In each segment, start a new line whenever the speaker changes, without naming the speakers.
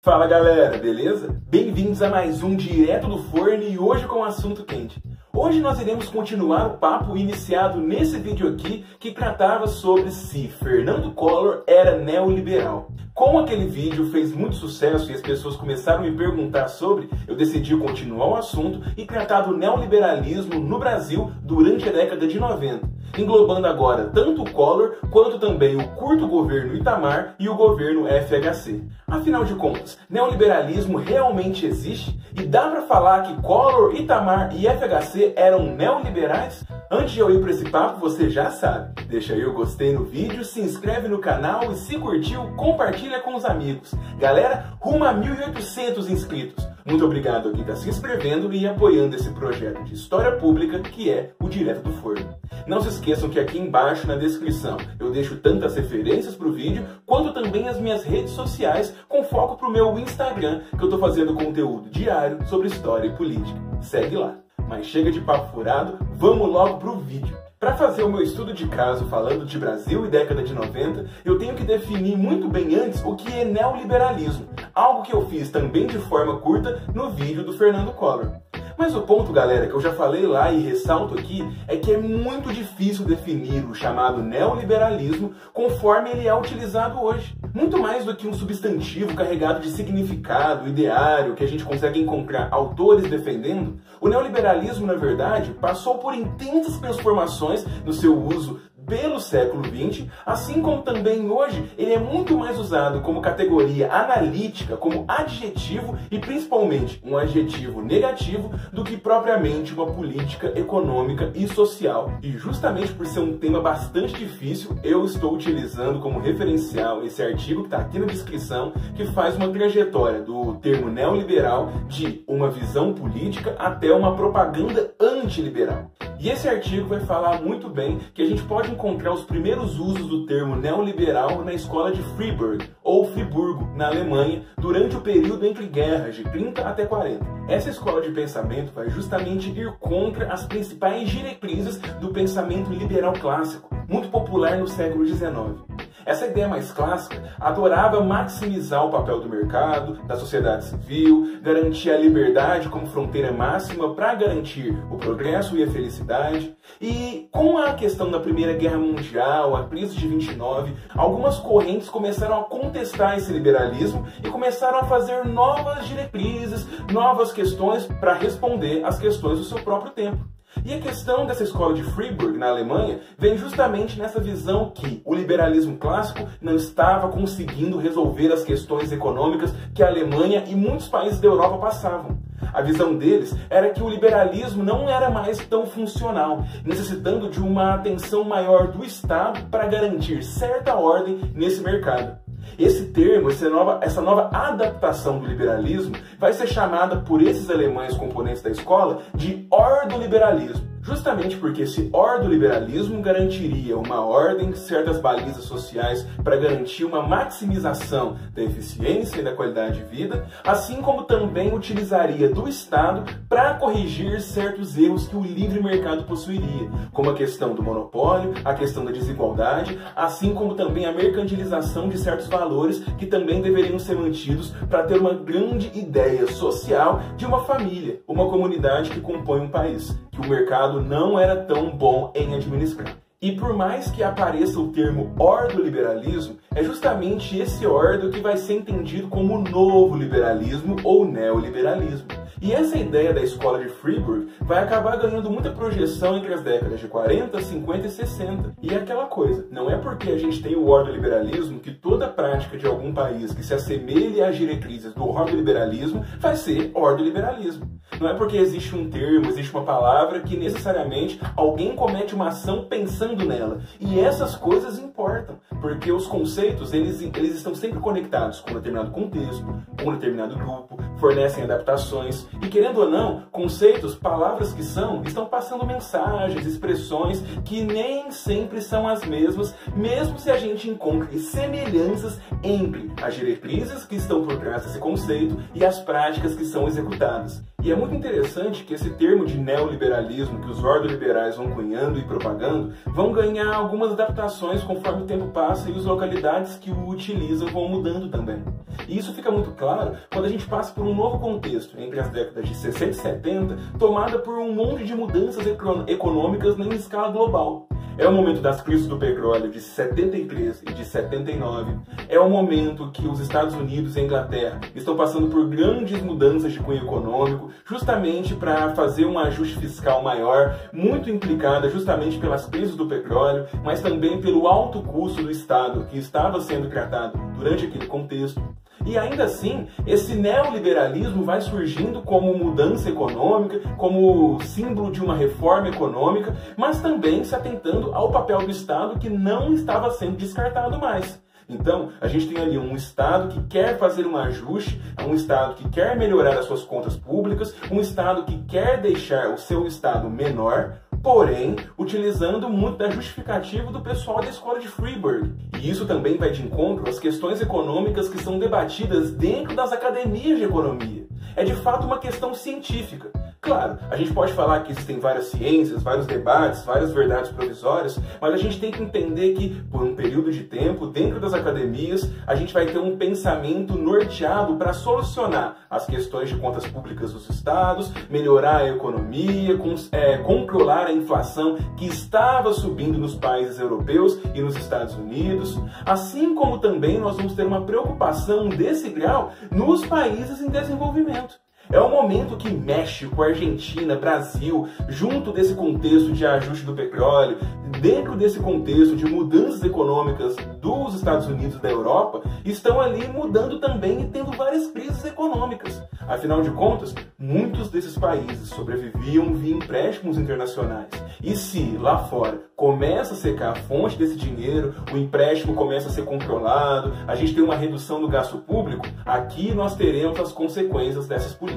Fala galera, beleza? Bem-vindos a mais um Direto do Forno e hoje com um assunto quente. Hoje nós iremos continuar o papo iniciado nesse vídeo aqui que tratava sobre se Fernando Collor era neoliberal. Como aquele vídeo fez muito sucesso e as pessoas começaram a me perguntar sobre, eu decidi continuar o assunto e tratar do neoliberalismo no Brasil durante a década de 90. Englobando agora tanto o Collor quanto também o curto governo Itamar e o governo FHC. Afinal de contas, neoliberalismo realmente existe? E dá pra falar que Collor, Itamar e FHC eram neoliberais? Antes de eu ir para esse papo, você já sabe. Deixa aí o gostei no vídeo, se inscreve no canal e se curtiu, compartilha com os amigos. Galera, rumo a 1.800 inscritos. Muito obrigado a quem está se inscrevendo e apoiando esse projeto de história pública que é o Direto do Forno. Não se esqueçam que aqui embaixo na descrição eu deixo tantas referências para o vídeo, quanto também as minhas redes sociais com foco para o meu Instagram, que eu estou fazendo conteúdo diário sobre história e política. Segue lá. Mas chega de papo furado, vamos logo para o vídeo. Para fazer o meu estudo de caso falando de Brasil e década de 90, eu tenho que definir muito bem antes o que é neoliberalismo, algo que eu fiz também de forma curta no vídeo do Fernando Collor. Mas o ponto, galera, que eu já falei lá e ressalto aqui, é que é muito difícil definir o chamado neoliberalismo conforme ele é utilizado hoje. Muito mais do que um substantivo carregado de significado, ideário, que a gente consegue encontrar autores defendendo, o neoliberalismo, na verdade, passou por intensas transformações no seu uso pelo século XX, assim como também hoje ele é muito mais usado como categoria analítica, como adjetivo e principalmente um adjetivo negativo do que propriamente uma política econômica e social. E justamente por ser um tema bastante difícil, eu estou utilizando como referencial esse artigo que está aqui na descrição, que faz uma trajetória do termo neoliberal de uma visão política até uma propaganda antiliberal. E esse artigo vai falar muito bem que a gente pode encontrar os primeiros usos do termo neoliberal na escola de Freiburg, ou Friburgo, na Alemanha, durante o período entre guerras, de 30 até 40. Essa escola de pensamento vai justamente ir contra as principais diretrizes do pensamento liberal clássico, muito popular no século XIX. Essa ideia mais clássica adorava maximizar o papel do mercado, da sociedade civil, garantir a liberdade como fronteira máxima para garantir o progresso e a felicidade. E com a questão da Primeira Guerra Mundial, a crise de 29, algumas correntes começaram a contestar esse liberalismo e começaram a fazer novas diretrizes, novas questões para responder às questões do seu próprio tempo. E a questão dessa escola de Freiburg, na Alemanha, vem justamente nessa visão que o liberalismo clássico não estava conseguindo resolver as questões econômicas que a Alemanha e muitos países da Europa passavam. A visão deles era que o liberalismo não era mais tão funcional, necessitando de uma atenção maior do Estado para garantir certa ordem nesse mercado. Esse termo, essa nova adaptação do liberalismo vai ser chamada por esses alemães componentes da escola de ordoliberalismo. Justamente porque esse ordoliberalismo garantiria uma ordem, certas balizas sociais para garantir uma maximização da eficiência e da qualidade de vida, assim como também utilizaria do Estado para corrigir certos erros que o livre mercado possuiria, como a questão do monopólio, a questão da desigualdade, assim como também a mercantilização de certos valores que também deveriam ser mantidos para ter uma grande ideia social de uma família, uma comunidade que compõe um país, que o mercado não era tão bom em administrar. E por mais que apareça o termo ordoliberalismo, é justamente esse ordo que vai ser entendido como novo liberalismo ou neoliberalismo. E essa ideia da escola de Freiburg vai acabar ganhando muita projeção entre as décadas de 40, 50 e 60. E é aquela coisa, não é porque a gente tem o ordoliberalismo que toda prática de algum país que se assemelhe às diretrizes do ordoliberalismo vai ser ordoliberalismo. Não é porque existe um termo, existe uma palavra que necessariamente alguém comete uma ação pensando nela. E essas coisas importam, porque os conceitos eles estão sempre conectados com um determinado contexto, com um determinado grupo, fornecem adaptações. E querendo ou não, conceitos, palavras que estão passando mensagens, expressões que nem sempre são as mesmas, mesmo se a gente encontre semelhanças entre as diretrizes que estão por trás desse conceito e as práticas que são executadas. E é muito interessante que esse termo de neoliberalismo que os ordoliberais vão cunhando e propagando vão ganhar algumas adaptações conforme o tempo passa e as localidades que o utilizam vão mudando também. E isso fica muito claro claro quando a gente passa por um novo contexto, entre as décadas de 60 e 70, tomada por um monte de mudanças econômicas em escala global. É o momento das crises do petróleo de 73 e de 79. É o momento que os Estados Unidos e a Inglaterra estão passando por grandes mudanças de cunho econômico, justamente para fazer um ajuste fiscal maior, muito implicada justamente pelas crises do petróleo, mas também pelo alto custo do Estado que estava sendo tratado durante aquele contexto. E ainda assim, esse neoliberalismo vai surgindo como mudança econômica, como símbolo de uma reforma econômica, mas também se atentando ao papel do Estado que não estava sendo descartado mais. Então, a gente tem ali um Estado que quer fazer um ajuste, um Estado que quer melhorar as suas contas públicas, um Estado que quer deixar o seu Estado menor, porém, utilizando muito da justificativa do pessoal da escola de Freiburg. E isso também vai de encontro às questões econômicas que são debatidas dentro das academias de economia. É de fato uma questão científica. Claro, a gente pode falar que existem várias ciências, vários debates, várias verdades provisórias, mas a gente tem que entender que, por um período de tempo, dentro das academias, a gente vai ter um pensamento norteado para solucionar as questões de contas públicas dos estados, melhorar a economia, controlar a inflação que estava subindo nos países europeus e nos Estados Unidos, assim como também nós vamos ter uma preocupação desse grau nos países em desenvolvimento. É um momento que México, Argentina, Brasil, junto desse contexto de ajuste do petróleo, dentro desse contexto de mudanças econômicas dos Estados Unidos e da Europa, estão ali mudando também e tendo várias crises econômicas. Afinal de contas, muitos desses países sobreviviam via empréstimos internacionais. E se lá fora começa a secar a fonte desse dinheiro, o empréstimo começa a ser controlado, a gente tem uma redução do gasto público, aqui nós teremos as consequências dessas políticas.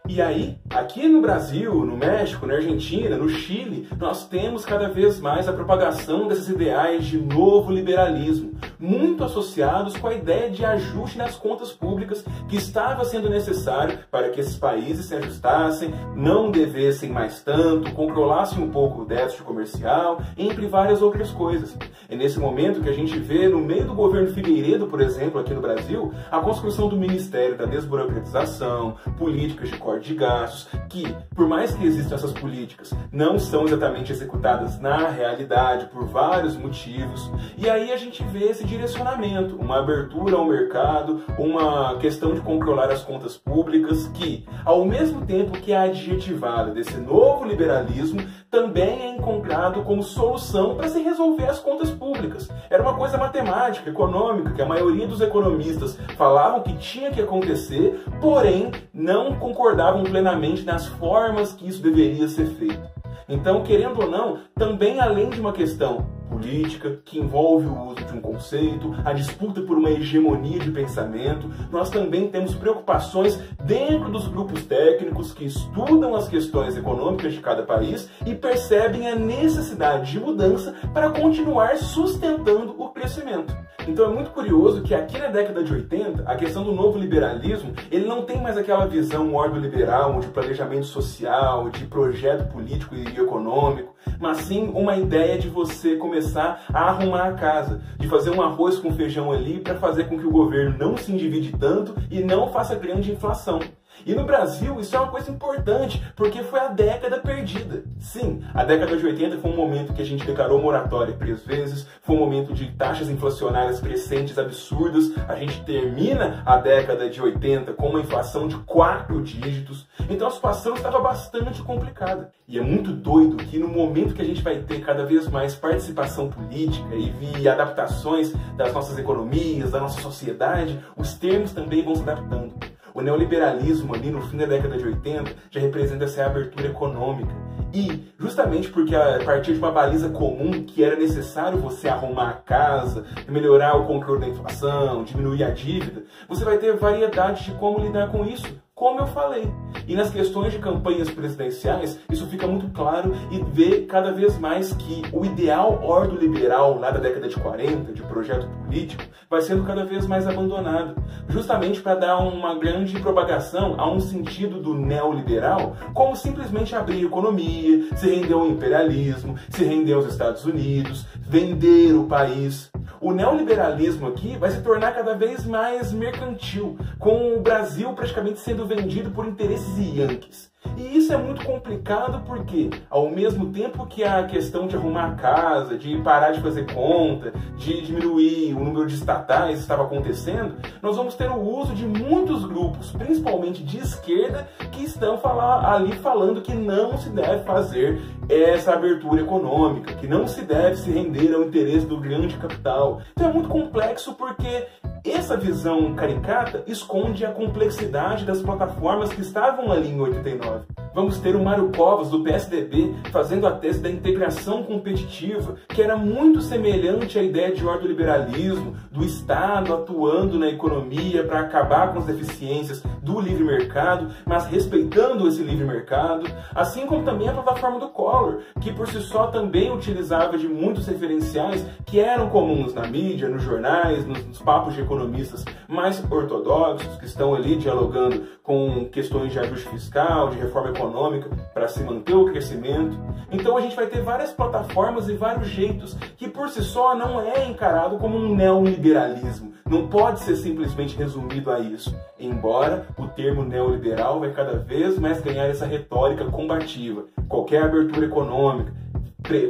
E aí, aqui no Brasil, no México, na Argentina, no Chile, nós temos cada vez mais a propagação desses ideais de novo liberalismo, muito associados com a ideia de ajuste nas contas públicas que estava sendo necessário para que esses países se ajustassem, não devessem mais tanto, controlassem um pouco o déficit comercial, entre várias outras coisas. É nesse momento que a gente vê, no meio do governo Figueiredo, por exemplo, aqui no Brasil, a construção do Ministério da Desburocratização, políticas de corte de gastos, que, por mais que existam essas políticas, não são exatamente executadas na realidade por vários motivos. E aí a gente vê esse direcionamento, uma abertura ao mercado, uma questão de controlar as contas públicas que, ao mesmo tempo que é adjetivada desse novo liberalismo, também é encontrado como solução para se resolver as contas públicas. Era uma coisa matemática, econômica, que a maioria dos economistas falavam que tinha que acontecer, porém não concordavam plenamente nas formas que isso deveria ser feito. Então, querendo ou não, também além de uma questão política, que envolve o uso de um conceito, a disputa por uma hegemonia de pensamento, nós também temos preocupações dentro dos grupos técnicos que estudam as questões econômicas de cada país e percebem a necessidade de mudança para continuar sustentando o crescimento. Então é muito curioso que aqui na década de 80, a questão do novo liberalismo, ele não tem mais aquela visão ordoliberal de planejamento social, de projeto político e econômico, mas sim uma ideia de você começar a arrumar a casa, de fazer um arroz com feijão ali para fazer com que o governo não se endivide tanto e não faça grande inflação. E no Brasil isso é uma coisa importante, porque foi a década perdida. Sim, a década de 80 foi um momento que a gente declarou moratória 3 vezes, foi um momento de taxas inflacionárias crescentes absurdas, a gente termina a década de 80 com uma inflação de 4 dígitos, então a situação estava bastante complicada. E é muito doido que no momento que a gente vai ter cada vez mais participação política e adaptações das nossas economias, da nossa sociedade, os termos também vão se adaptando. O neoliberalismo ali no fim da década de 80 já representa essa abertura econômica. E justamente porque a partir de uma baliza comum que era necessário você arrumar a casa, melhorar o controle da inflação, diminuir a dívida, você vai ter variedade de como lidar com isso, como eu falei. E nas questões de campanhas presidenciais, isso fica muito claro e vê cada vez mais que o ideal ordoliberal lá da década de 40, de projeto político, vai sendo cada vez mais abandonado, justamente para dar uma grande propagação a um sentido do neoliberal, como simplesmente abrir economia, se render ao imperialismo, se render aos Estados Unidos, vender o país. O neoliberalismo aqui vai se tornar cada vez mais mercantil, com o Brasil praticamente sendo vendido por interesses yankees. E isso é muito complicado porque, ao mesmo tempo que a questão de arrumar a casa, de parar de fazer conta, de diminuir o número de estatais estava acontecendo, nós vamos ter o uso de muitos grupos, principalmente de esquerda, que estão ali falando que não se deve fazer essa abertura econômica, que não se deve se render ao interesse do grande capital. Então é muito complexo porque essa visão caricata esconde a complexidade das plataformas que estavam ali em 89. Vamos ter o Mário Covas, do PSDB, fazendo a tese da integração competitiva, que era muito semelhante à ideia de ordoliberalismo, do Estado atuando na economia para acabar com as deficiências do livre mercado, mas respeitando esse livre mercado, assim como também a plataforma do Collor, que por si só também utilizava de muitos referenciais que eram comuns na mídia, nos jornais, nos papos de economistas mais ortodoxos, que estão ali dialogando com questões de ajuste fiscal, de reforma econômica, para se manter o crescimento. Então a gente vai ter várias plataformas e vários jeitos que por si só não é encarado como um neoliberalismo. Não pode ser simplesmente resumido a isso. Embora o termo neoliberal vai cada vez mais ganhar essa retórica combativa. Qualquer abertura econômica,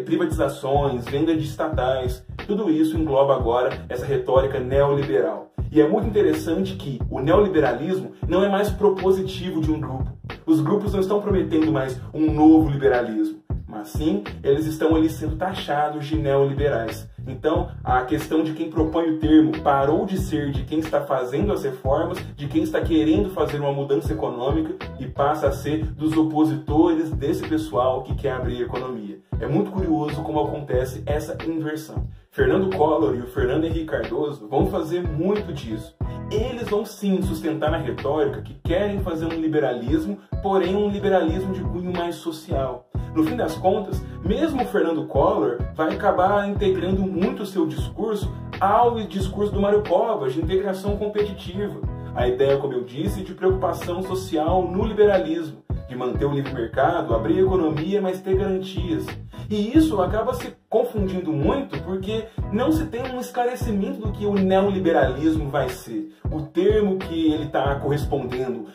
privatizações, venda de estatais, tudo isso engloba agora essa retórica neoliberal. E é muito interessante que o neoliberalismo não é mais propositivo de um grupo. Os grupos não estão prometendo mais um novo liberalismo, mas sim, eles estão ali sendo taxados de neoliberais. Então, a questão de quem propõe o termo parou de ser de quem está fazendo as reformas, de quem está querendo fazer uma mudança econômica e passa a ser dos opositores desse pessoal que quer abrir a economia. É muito curioso como acontece essa inversão. Fernando Collor e o Fernando Henrique Cardoso vão fazer muito disso. Eles vão sim sustentar na retórica que querem fazer um liberalismo, porém um liberalismo de cunho mais social. No fim das contas, mesmo o Fernando Collor vai acabar integrando muito o seu discurso ao discurso do Mário Covas, de integração competitiva. A ideia, como eu disse, de preocupação social no liberalismo, de manter o livre mercado, abrir a economia, mas ter garantias. E isso acaba se confundindo muito porque não se tem um esclarecimento do que o neoliberalismo vai ser. O termo que ele está correspondendo,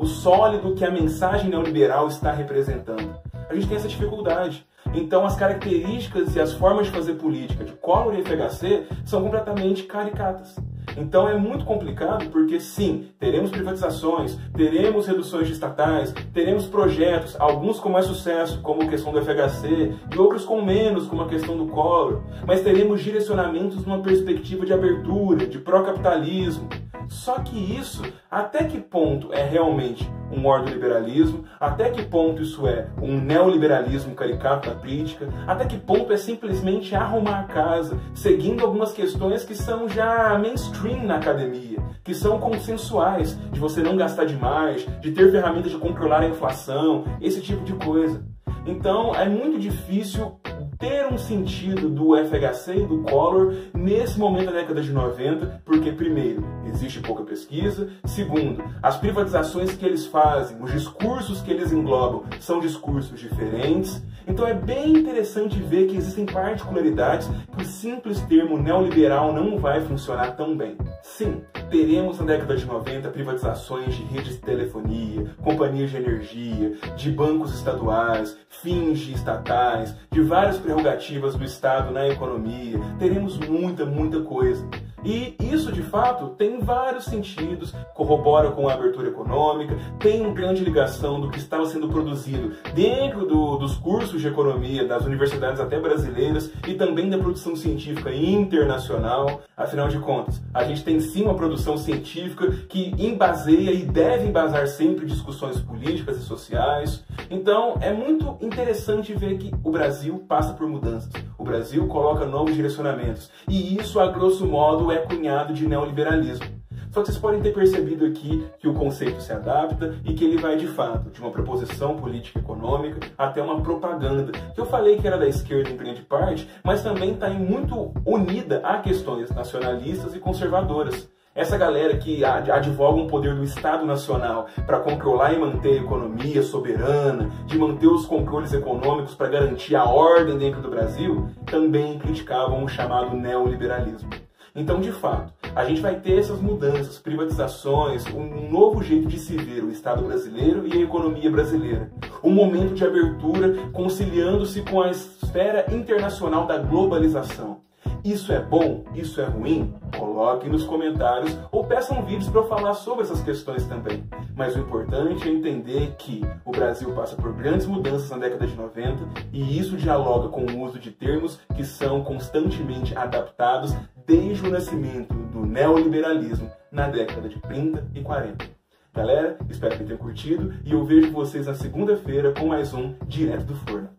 o sólido que a mensagem neoliberal está representando. A gente tem essa dificuldade. Então as características e as formas de fazer política de Collor e FHC são completamente caricatas. Então é muito complicado porque sim, teremos privatizações, teremos reduções de estatais, teremos projetos, alguns com mais sucesso, como a questão do FHC, e outros com menos, como a questão do Collor, mas teremos direcionamentos numa perspectiva de abertura, de pró-capitalismo. Só que isso, até que ponto é realmente um ordoliberalismo, até que ponto isso é um neoliberalismo caricato da crítica, até que ponto é simplesmente arrumar a casa, seguindo algumas questões que são já mainstream na academia, que são consensuais, de você não gastar demais, de ter ferramentas de controlar a inflação, esse tipo de coisa. Então é muito difícil ter um sentido do FHC e do Collor nesse momento da década de 90, porque primeiro, existe pouca pesquisa, segundo, as privatizações que eles fazem, os discursos que eles englobam são discursos diferentes, então é bem interessante ver que existem particularidades que o simples termo neoliberal não vai funcionar tão bem. Sim, teremos na década de 90 privatizações de redes de telefonia, companhias de energia, de bancos estaduais, fins de estatais, de várias prerrogativas do Estado na economia, teremos muita coisa. E isso, de fato, tem vários sentidos, corrobora com a abertura econômica, tem uma grande ligação do que estava sendo produzido dentro dos cursos de economia das universidades até brasileiras e também da produção científica internacional. Afinal de contas, a gente tem sim uma produção científica que embaseia e deve embasar sempre discussões políticas e sociais. Então, é muito interessante ver que o Brasil passa por mudanças. O Brasil coloca novos direcionamentos. E isso, a grosso modo, é cunhado de neoliberalismo. Só que vocês podem ter percebido aqui que o conceito se adapta e que ele vai de fato de uma proposição política econômica até uma propaganda, que eu falei que era da esquerda em grande parte, mas também está muito unida a questões nacionalistas e conservadoras. Essa galera que advoga um poder do Estado Nacional para controlar e manter a economia soberana, de manter os controles econômicos para garantir a ordem dentro do Brasil, também criticavam o chamado neoliberalismo. Então, de fato, a gente vai ter essas mudanças, privatizações, um novo jeito de se ver o Estado brasileiro e a economia brasileira. Um momento de abertura conciliando-se com a esfera internacional da globalização. Isso é bom? Isso é ruim? Coloquem nos comentários ou peçam vídeos para eu falar sobre essas questões também. Mas o importante é entender que o Brasil passa por grandes mudanças na década de 90 e isso dialoga com o uso de termos que são constantemente adaptados desde o nascimento do neoliberalismo na década de 30 e 40. Galera, espero que tenham curtido e eu vejo vocês na segunda-feira com mais um Direto do Forno.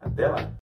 Até lá!